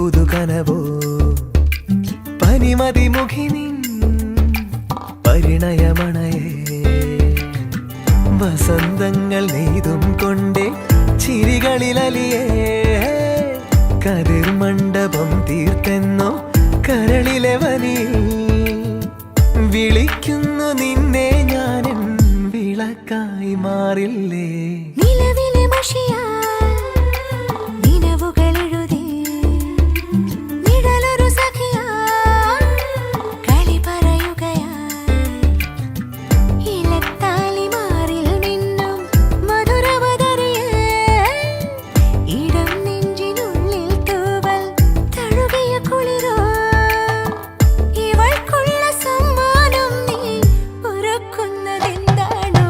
പുതുകനവോ പനിമതി മുഖിനിൻ പരിണയമണയേ വസന്തങ്ങൾ നെയ്തും കൊണ്ടേ ചിരികളിലലിയേ കതിർ മണ്ഡപം തീർത്തെന്നോ കരളിലെ വനിയിൽ വിളിക്കുന്നു നിന്നെ ഞാനും വിളക്കായി മാറില്ലേ നിലവിലെ മഷിയാ നിലവുകളെഴുതി നിഴലൊരു സഖിയാ കളി പറയുകയായി ഇലത്താലി മാറിൽ നിന്നും മധുരവതറിയേ ഇടം നെഞ്ചിനുള്ളിൽ തൂവൽ തഴുകിയ കുളിരോ ഇവൾക്കുള്ള സമ്മാനം നീ ഒരുക്കുന്നതെന്താണോ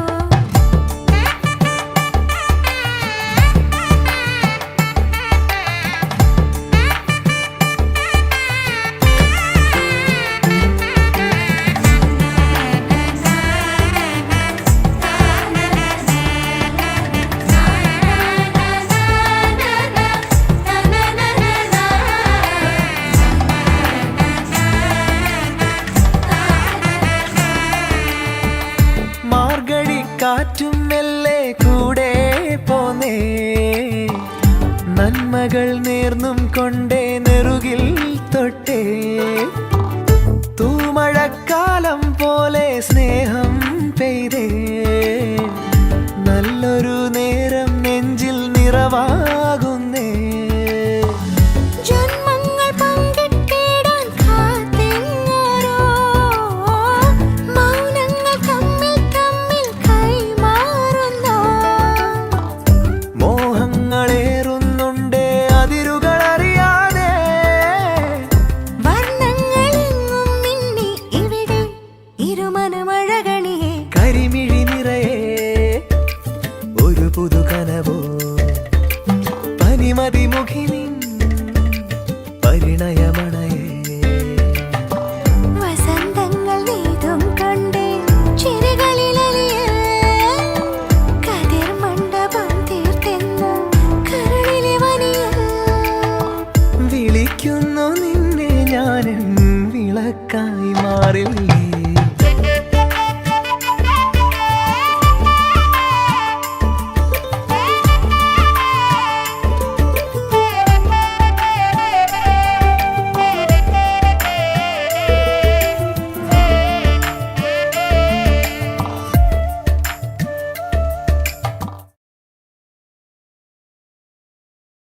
കാറ്റും മെല്ലെ കൂടെ പോന്നേ നന്മകൾ നേർന്നും കൊണ്ടേ നെറുകിൽ തൊട്ടേ തൂമഴക്കാലം പോലെ സ്നേഹം പെയ്തേ നല്ലൊരു നേരം നെഞ്ചിൽ നിറവാകും